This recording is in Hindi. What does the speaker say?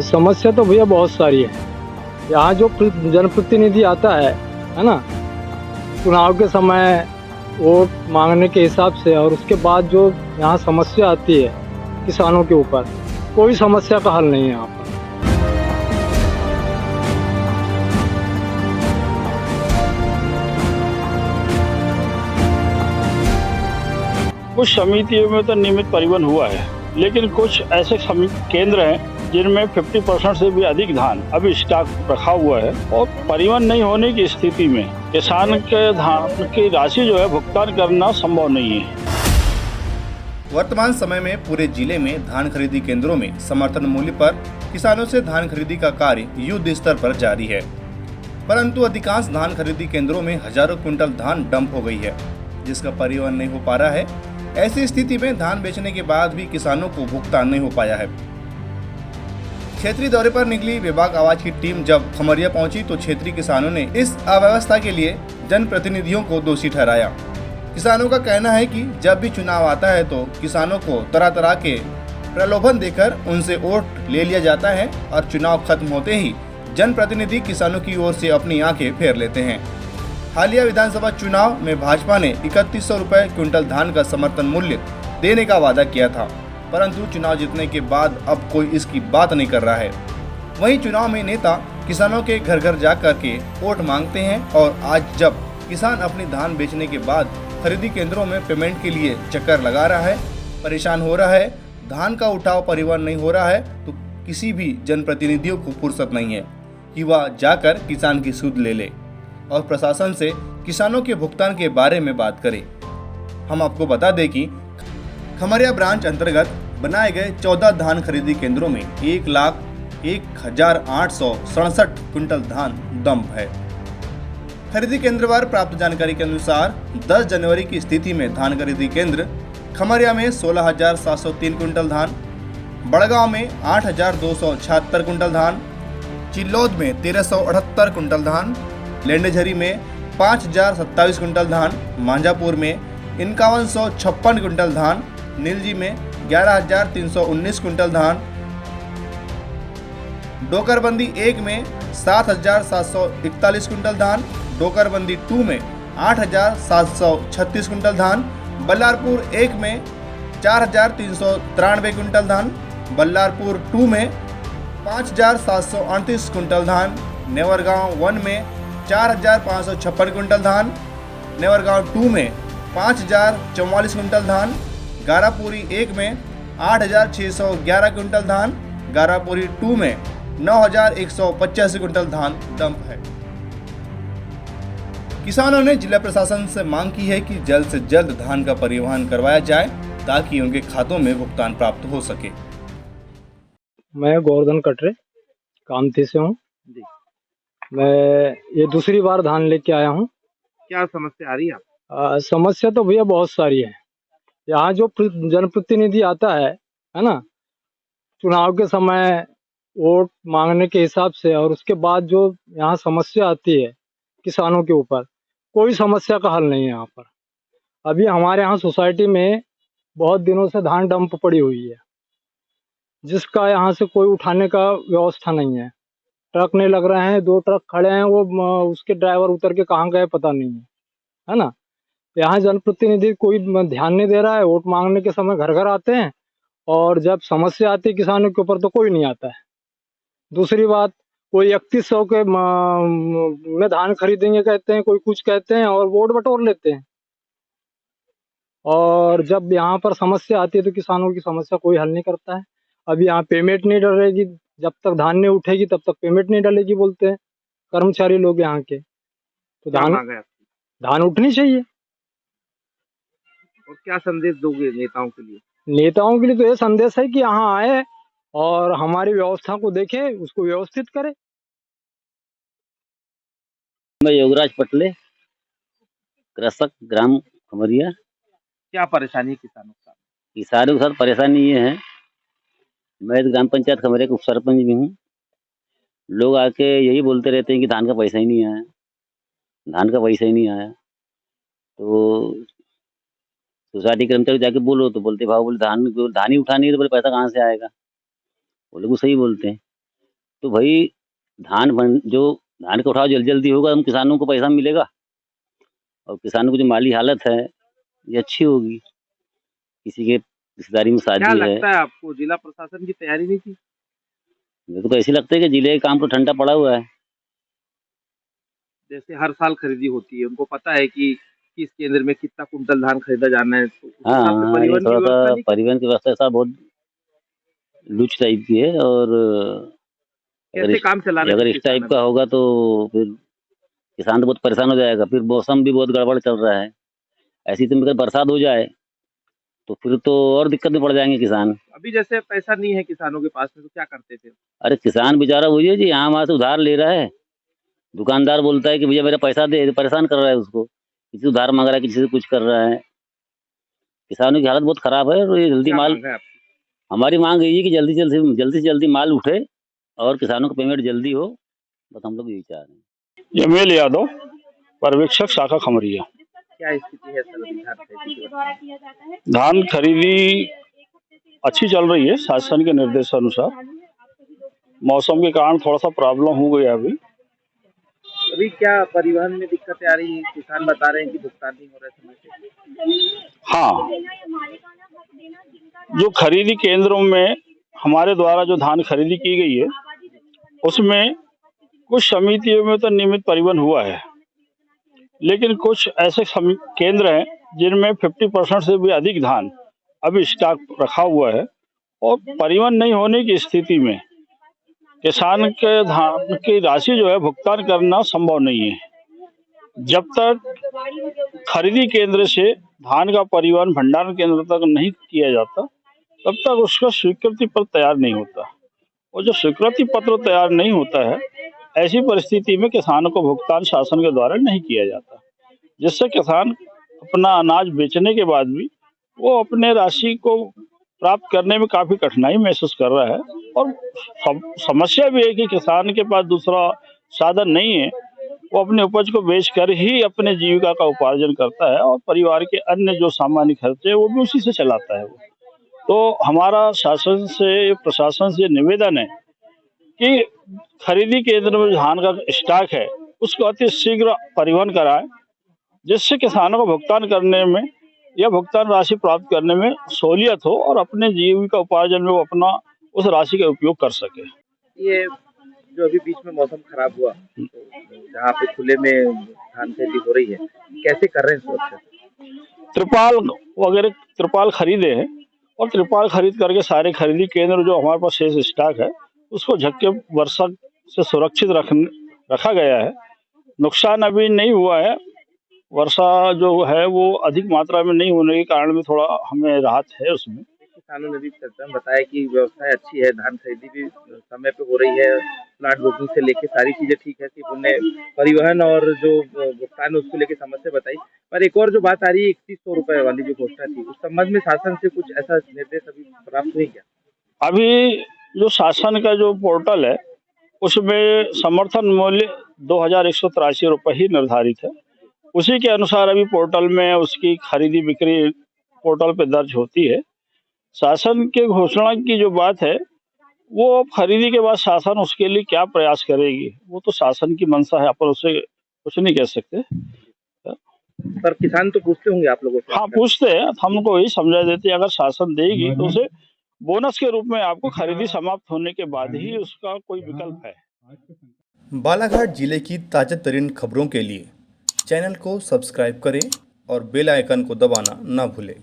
समस्या तो भैया बहुत सारी है। यहाँ जो जनप्रतिनिधि आता है ना, चुनाव के समय वोट मांगने के हिसाब से, और उसके बाद जो यहाँ समस्या आती है किसानों के ऊपर, कोई समस्या का हल नहीं है यहाँ पर। कुछ समितियों में तो नियमित परिवहन हुआ है, लेकिन कुछ ऐसे केंद्र हैं जिनमें 50% से भी अधिक धान अभी स्टॉक रखा हुआ है और परिवहन नहीं होने की स्थिति में किसान के धान की राशि जो है भुगतान करना संभव नहीं है। वर्तमान समय में पूरे जिले में धान खरीदी केंद्रों में समर्थन मूल्य पर किसानों से धान खरीदी का कार्य युद्ध स्तर पर जारी है, परंतु अधिकांश धान खरीदी केंद्रों में हजारों क्विंटल धान डंप हो गई है, जिसका परिवहन नहीं हो पा रहा है। ऐसी स्थिति में धान बेचने के बाद भी किसानों को भुगतान नहीं हो पाया है। क्षेत्रीय दौरे पर निकली विभाग आवाज की टीम जब खमरिया पहुंची तो क्षेत्रीय किसानों ने इस अव्यवस्था के लिए जनप्रतिनिधियों को दोषी ठहराया। किसानों का कहना है कि जब भी चुनाव आता है तो किसानों को तरह तरह के प्रलोभन देकर उनसे वोट ले लिया जाता है और चुनाव खत्म होते ही जनप्रतिनिधि किसानों की ओर से अपनी आंखें फेर लेते हैं। हालिया विधानसभा चुनाव में भाजपा ने 3100 रुपए क्विंटल धान का समर्थन मूल्य देने का वादा किया था, परंतु चुनाव जीतने के बाद अब कोई इसकी बात नहीं कर रहा है। वहीं चुनाव में नेता किसानों के घर घर जाकर के वोट मांगते हैं और आज जब किसान अपनी धान बेचने के बाद खरीदी केंद्रों में पेमेंट के लिए चक्कर लगा रहा है, परेशान हो रहा है, धान का उठाव परिवहन नहीं हो रहा है, तो किसी भी जनप्रतिनिधियों को फुर्सत नहीं है कि वह जाकर किसान की सूद ले ले और प्रशासन से किसानों के भुगतान के बारे में बात करें। हम आपको बता दें कि खमरिया ब्रांच अंतर्गत बनाए गए 14 धान खरीदी केंद्रों में 1,01,867 क्विंटल धान डंप है। खरीदी केंद्रवार प्राप्त जानकारी के अनुसार 10 जनवरी की स्थिति में धान खरीदी केंद्र खमरिया में 16,703 क्विंटल धान, बड़गांव में 8,276 क्विंटल धान, चिल्लौद में 1,378 क्विंटल धान, लेंडेझरी में 5,027 क्विंटल धान, मांझापुर में 5156 क्विंटल धान, नीलजी में 11,319 क्विंटल धान, डोकरबंदी 1 में 7,741 क्विंटल धान, डोकरबंदी 2 में 8,736 क्विंटल धान, बल्लारपुर 1 में 4,393 क्विंटल धान, बल्लारपुर 2 में 5,738 क्विंटल धान, नेवरगांव 1 में 4,556 क्विंटल धान, नेवरगांव 2 में 5,044 क्विंटल धान, गारापुरी 1 में 8,611 क्विंटल धान, गारापुरी 2 में 9,185 क्विंटल धान डंप है। किसानों ने जिला प्रशासन से मांग की है कि जल्द से जल्द धान का परिवहन करवाया जाए ताकि उनके खातों में भुगतान प्राप्त हो सके। मैं गोवर्धन कटरे कामती से हूँ। मैं ये दूसरी बार धान लेके आया हूँ। क्या समस्या आ रही है? समस्या तो भैया बहुत सारी है। यहाँ जो जनप्रतिनिधि आता है ना, चुनाव के समय वोट मांगने के हिसाब से, और उसके बाद जो यहाँ समस्या आती है किसानों के ऊपर, कोई समस्या का हल नहीं है यहाँ पर। अभी हमारे यहाँ सोसाइटी में बहुत दिनों से धान डंप पड़ी हुई है, जिसका यहाँ से कोई उठाने का व्यवस्था नहीं है। ट्रक नहीं लग रहे हैं, 2 ट्रक खड़े हैं, वो उसके ड्राइवर उतर के कहाँ गए पता नहीं है ना। यहाँ जनप्रतिनिधि कोई ध्यान नहीं दे रहा है। वोट मांगने के समय घर घर आते हैं और जब समस्या आती है किसानों के ऊपर तो कोई नहीं आता है। दूसरी बात, कोई 3100 के में धान खरीदेंगे कहते हैं, कोई कुछ कहते हैं और वोट बटोर लेते हैं। और जब यहाँ पर समस्या आती है तो किसानों की समस्या कोई हल नहीं करता है। अभी यहाँ पेमेंट नहीं डलेगी, जब तक धान नहीं उठेगी तब तक पेमेंट नहीं डलेगी बोलते हैं कर्मचारी लोग यहाँ के। तो धान उठनी चाहिए। और क्या संदेश दोगे नेताओं के लिए? नेताओं के लिए तो ये संदेश है कि यहाँ आए और हमारी व्यवस्था को देखे, उसको व्यवस्थित करे। मैं योगराज पटले, कृषक, ग्राम खमरिया। क्या परेशानी है किसानों का? किसानों के साथ परेशानी ये है, मैं ग्राम पंचायत खमरिया का उप सरपंच भी हूँ। लोग आके यही बोलते रहते हैं कि धान का पैसा ही नहीं आया, धान का पैसा ही नहीं आया। तो सोसाइटी के कर्मचारी जाके बोलो तो बोलते भाव, बोले धान ही उठानी है तो बोले पैसा कहाँ से आएगा। वो लोग सही बोलते हैं। तो भाई जो धान का उठाव जल्दी जल्दी होगा, हम किसानों को पैसा मिलेगा और किसानों की जो माली हालत है ये अच्छी होगी। किसी के रिश्तेदारी में क्या शादी है, लगता है आपको जिला प्रशासन की तैयारी नहीं थी? मेरे को ऐसे लगता है कि जिले का काम तो ठंडा पड़ा हुआ है। जैसे हर साल खरीदी होती है, उनको पता है कि किस केंद्र में कितना कुंटल धान खरीदा जाना है, तो उस हाँ हिसाब से हाँ, ये परिवहन की थोड़ा व्यवस्था सा नहीं की? परिवहन की व्यवस्था ऐसा बहुत लूच टाइप की है। और अगर कैसे इस काम चलाना अगर चाहिए इस टाइप किसानों का को? होगा तो फिर किसान तो बहुत परेशान हो जाएगा। फिर मौसम भी बहुत गड़बड़ चल रहा है, ऐसी तो अगर बरसात हो जाए तो फिर तो और दिक्कत में पड़ जाएंगे किसान। अभी जैसे पैसा नहीं है किसानों के पास में, तो क्या करते थे? अरे किसान बेचारा वही है जी, यहाँ वहाँ से उधार ले रहा है। दुकानदार बोलता है कि भैया मेरा पैसा दे, तो परेशान कर रहा है उसको, किसी से उधार मांग रहा है, किसी से कुछ कर रहा है। किसानों की हालत बहुत खराब है। और ये जल्दी क्या माल, मांग है आपकी? हमारी मांग यही है कि जल्दी से जल्दी माल उठे और किसानों को पेमेंट जल्दी हो। बस हम लोग यही चाह रहे हैं। यमेल यादव, पर्यवेक्षक शाखा खमरिया। क्या स्थिति है सर अभी धान खरीदी की? धान खरीदी अच्छी चल रही है शासन के निर्देशानुसार। मौसम के कारण थोड़ा सा प्रॉब्लम हो गया अभी। अभी क्या परिवहन में दिक्कतें आ रही हैं? किसान बता रहे हैं कि भुगतान नहीं हो रहा है समय से। हाँ, जो खरीदी केंद्रों में हमारे द्वारा जो धान खरीदी की गई है उसमें कुछ समितियों में तो नियमित परिवहन हुआ है, लेकिन कुछ ऐसे केंद्र हैं जिनमें 50% से भी अधिक धान अभी स्टॉक रखा हुआ है और परिवहन नहीं होने की स्थिति में किसान के धान की राशि जो है भुगतान करना संभव नहीं है। जब तक खरीदी केंद्र से धान का परिवहन भंडारण केंद्र तक नहीं किया जाता तब तक उसका स्वीकृति पत्र तैयार नहीं होता। और जब स्वीकृति पत्र तैयार नहीं होता है, ऐसी परिस्थिति में किसानों को भुगतान शासन के द्वारा नहीं किया जाता, जिससे किसान अपना अनाज बेचने के बाद भी वो अपने राशि को प्राप्त करने में काफी कठिनाई महसूस कर रहा है। और समस्या भी है कि किसान के पास दूसरा साधन नहीं है, वो अपने उपज को बेचकर ही अपने जीविका का उपार्जन करता है और परिवार के अन्य जो सामान्य खर्चे वो भी उसी से चलाता है। तो हमारा शासन से, प्रशासन से निवेदन है कि खरीदी केंद्र में धान का स्टॉक है उसको अति शीघ्र परिवहन कराएं, जिससे किसानों को भुगतान करने में या भुगतान राशि प्राप्त करने में सहूलियत हो और अपने जीविका उपार्जन में वो अपना उस राशि का उपयोग कर सके। ये जो अभी बीच में मौसम खराब हुआ, तो जहाँ पे खुले में धान खेती हो रही है, कैसे कर रहे हैं सुरक्षा? त्रिपाल खरीदे हैं और त्रिपाल खरीद करके सारे खरीदी केंद्र जो हमारे पास शेष स्टॉक है उसको झक्के वर्षा से सुरक्षित रखा गया है। नुकसान अभी नहीं हुआ है। वर्षा जो है वो अधिक मात्रा में नहीं होने के कारण भी थोड़ा हमें राहत है उसमें। किसानों ने भी चर्चा में बताया कि व्यवस्थाएं अच्छी है, धान खरीदी भी समय पे हो रही है, प्लाट बुकिंग से लेके सारी चीजें ठीक है। सिर्फ उन्हें परिवहन और जो भुगतान है उसको लेके समस्या बताई। पर एक और जो बात आ रही है 3100 रुपए वाली जो घोषणा थी, उस संबंध में शासन से कुछ ऐसा निर्देश अभी प्राप्त हुई क्या? अभी जो शासन का जो पोर्टल है उसमें समर्थन मूल्य 2183 रुपये ही निर्धारित है। उसी के अनुसार अभी पोर्टल में उसकी खरीदी बिक्री पोर्टल पे दर्ज होती है। शासन के घोषणा की जो बात है वो खरीदी के बाद शासन उसके लिए क्या प्रयास करेगी वो तो शासन की मंशा है, अपन उससे कुछ नहीं कह सकते। पर किसान तो पूछते होंगे आप लोगों से? हाँ पूछते हैं, हमको यही समझा देते हैं अगर शासन देगी तो उसे बोनस के रूप में आपको खरीदी समाप्त होने के बाद ही उसका कोई विकल्प है। बालाघाट जिले की ताजा तरीन खबरों के लिए चैनल को सब्सक्राइब करें और बेल आइकन को दबाना ना भूलें।